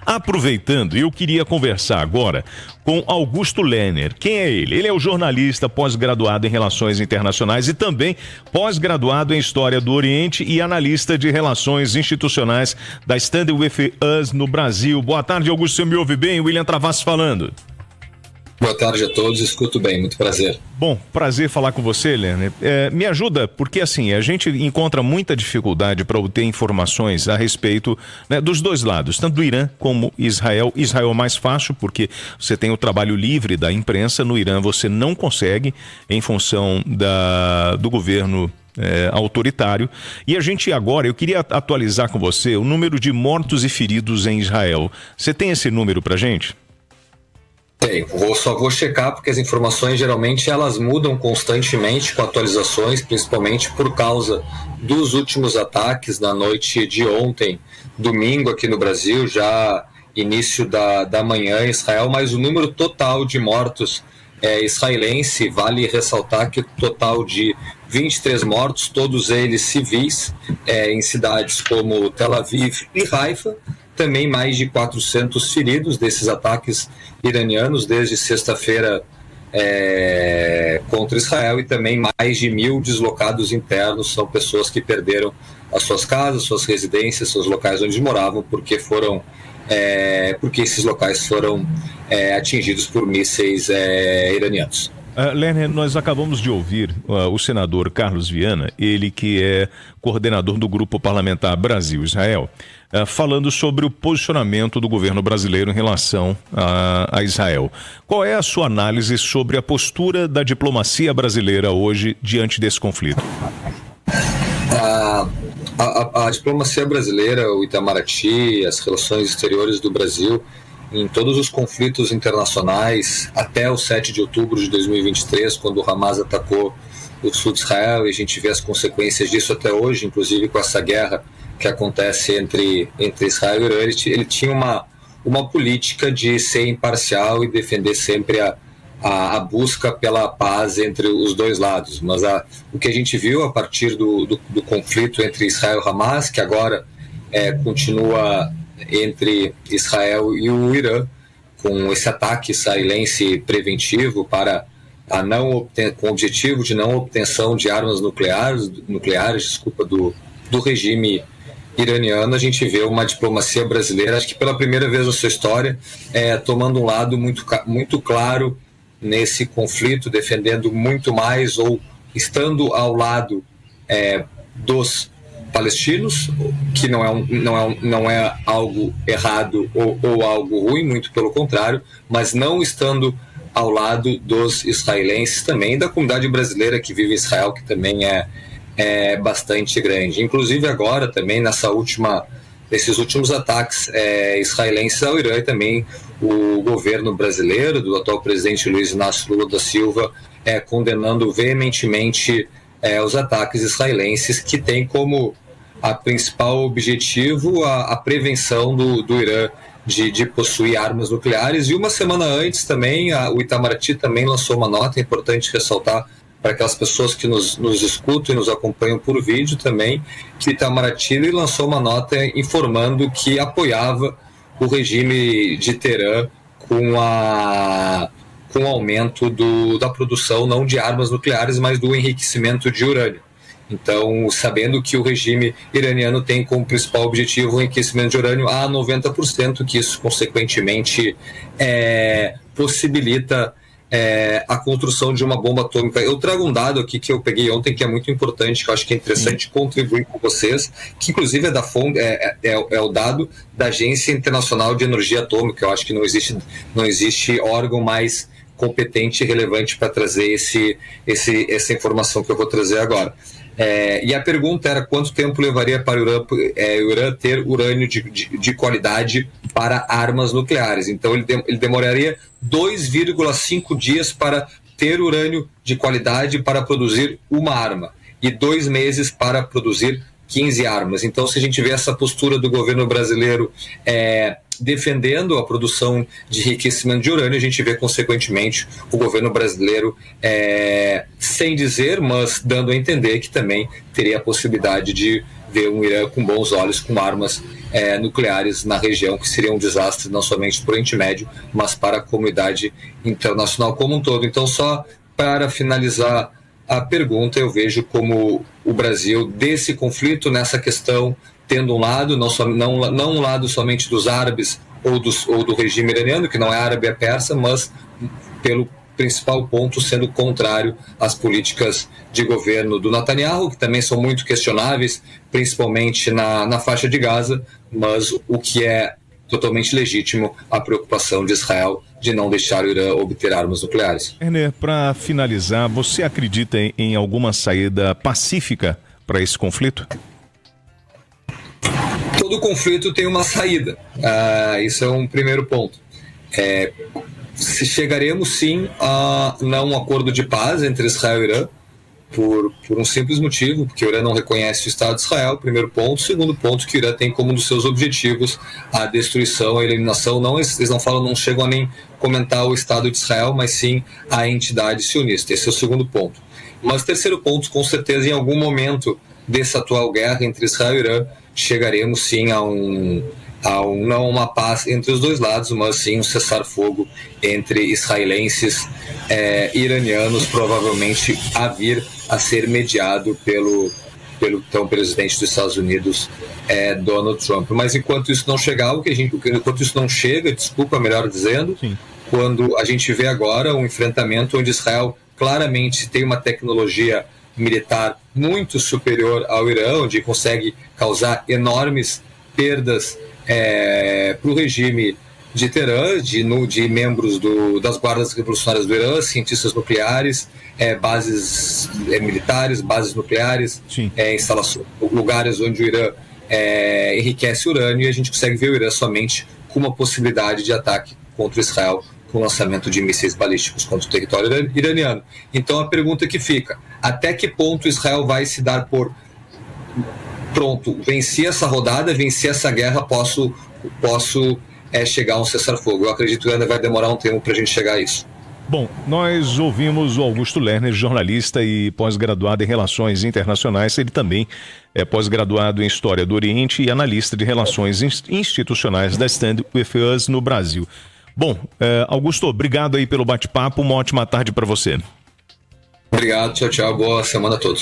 Aproveitando, eu queria conversar agora com Augusto Lerner. Quem é ele? Ele é o jornalista pós-graduado em Relações Internacionais e também pós-graduado em História do Oriente e analista de Relações Institucionais da Stand With Us no Brasil. Boa tarde, Augusto. Você me ouve bem? William Travassos falando. Boa tarde a todos, escuto bem, muito prazer. Bom, prazer falar com você, Lerner. Me ajuda, porque assim, a gente encontra muita dificuldade para obter informações a respeito, né, dos dois lados, tanto do Irã como Israel. Israel é mais fácil, porque você tem o trabalho livre da imprensa. No Irã você não consegue, em função do governo autoritário. E a gente agora, eu queria atualizar com você o número de mortos e feridos em Israel. Você tem esse número para gente? Tem, só vou checar porque as informações geralmente elas mudam constantemente com atualizações, principalmente por causa dos últimos ataques na noite de ontem, domingo aqui no Brasil, já início da manhã em Israel, mas o número total de mortos israelense, vale ressaltar que o total de 23 mortos, todos eles civis, em cidades como Tel Aviv e Haifa, também mais de 400 feridos desses ataques iranianos desde sexta-feira contra Israel, e também mais de 1.000 deslocados internos. São pessoas que perderam as suas casas, suas residências, seus locais onde moravam, porque esses locais foram atingidos por mísseis iranianos. Lerner, nós acabamos de ouvir o senador Carlos Viana, ele que é coordenador do Grupo Parlamentar Brasil-Israel, falando sobre o posicionamento do governo brasileiro em relação a Israel. Qual é a sua análise sobre a postura da diplomacia brasileira hoje diante desse conflito? A diplomacia brasileira, o Itamaraty, as relações exteriores do Brasil, em todos os conflitos internacionais, até o 7 de outubro de 2023, quando o Hamas atacou o sul de Israel, e a gente vê as consequências disso até hoje, inclusive com essa guerra que acontece entre Israel e Irã. Ele tinha uma política de ser imparcial e defender sempre a busca pela paz entre os dois lados. Mas o que a gente viu a partir do conflito entre Israel e Hamas, que agora continua entre Israel e o Irã, com esse ataque israelense preventivo com o objetivo de não obtenção de armas nucleares, do regime iraniano. A gente vê uma diplomacia brasileira, acho que pela primeira vez na sua história, tomando um lado muito claro nesse conflito, defendendo muito mais, ou estando ao lado dos palestinos, que não é algo errado ou algo ruim, muito pelo contrário, mas não estando ao lado dos israelenses também, da comunidade brasileira que vive em Israel, que também é bastante grande. Inclusive agora também nesses últimos ataques israelenses ao Irã, e também o governo brasileiro, do atual presidente Luiz Inácio Lula da Silva, condenando veementemente os ataques israelenses, que tem como a principal objetivo a prevenção do Irã de possuir armas nucleares. E uma semana antes também, o Itamaraty também lançou uma nota, é importante ressaltar para aquelas pessoas que nos escutam e nos acompanham por vídeo também, que o Itamaraty lançou uma nota informando que apoiava o regime de Teherã com o aumento da produção, não de armas nucleares, mas do enriquecimento de urânio. Então, sabendo que o regime iraniano tem como principal objetivo o enriquecimento de urânio a 90%, que isso, consequentemente, possibilita a construção de uma bomba atômica. Eu trago um dado aqui que eu peguei ontem, que é muito importante, que eu acho que é interessante contribuir com vocês, que inclusive é da fonte, é o dado da Agência Internacional de Energia Atômica. Eu acho que não existe órgão mais competente e relevante para trazer essa informação que eu vou trazer agora. E a pergunta era quanto tempo levaria para o Irã ter urânio de qualidade para armas nucleares. Então ele demoraria 2,5 dias para ter urânio de qualidade para produzir uma arma, e 2 meses para produzir 15 armas. Então, se a gente vê essa postura do governo brasileiro defendendo a produção de enriquecimento de urânio, a gente vê, consequentemente, o governo brasileiro sem dizer, mas dando a entender que também teria a possibilidade de ver um Irã com bons olhos, com armas nucleares na região, que seria um desastre não somente para o Oriente Médio, mas para a comunidade internacional como um todo. Então, só para finalizar a pergunta, eu vejo como o Brasil, desse conflito, nessa questão, tendo um lado, não um lado somente dos árabes ou do regime iraniano, que não é árabe, é persa, mas pelo principal ponto sendo contrário às políticas de governo do Netanyahu, que também são muito questionáveis, principalmente na faixa de Gaza, mas o que é totalmente legítimo, a preocupação de Israel de não deixar o Irã obter armas nucleares. Werner, para finalizar, você acredita em alguma saída pacífica para esse conflito? Todo conflito tem uma saída. Isso é um primeiro ponto. Se chegaremos sim a um acordo de paz entre Israel e Irã, por um simples motivo, porque o Irã não reconhece o Estado de Israel, primeiro ponto. Segundo ponto, que o Irã tem como um dos seus objetivos a destruição, a eliminação. Eles não chegam a nem comentar o Estado de Israel, mas sim a entidade sionista. Esse é o segundo ponto. Mas terceiro ponto, com certeza, em algum momento dessa atual guerra entre Israel e Irã, chegaremos sim não uma paz entre os dois lados, mas sim um cessar-fogo entre israelenses e iranianos, provavelmente a vir a ser mediado pelo então presidente dos Estados Unidos, Donald Trump. Mas enquanto isso não chegar, enquanto isso não chega, melhor dizendo, sim, quando a gente vê agora um enfrentamento onde Israel claramente tem uma tecnologia militar muito superior ao Irã, onde consegue causar enormes perdas para o regime de Teherã, de membros das guardas revolucionárias do Irã, cientistas nucleares, bases militares, bases nucleares, instalações, lugares onde o Irã enriquece urânio, e a gente consegue ver o Irã somente com uma possibilidade de ataque contra Israel com o lançamento de mísseis balísticos contra o território iraniano. Então a pergunta que fica, até que ponto Israel vai se dar por pronto, venci essa rodada, venci essa guerra, posso chegar a um cessar-fogo? Eu acredito que ainda vai demorar um tempo para a gente chegar a isso. Bom, nós ouvimos o Augusto Lerner, jornalista e pós-graduado em Relações Internacionais. Ele também é pós-graduado em História do Oriente e analista de Relações Institucionais da Stand With Us no Brasil. Bom, Augusto, obrigado aí pelo bate-papo, uma ótima tarde para você. Obrigado, tchau, boa semana a todos.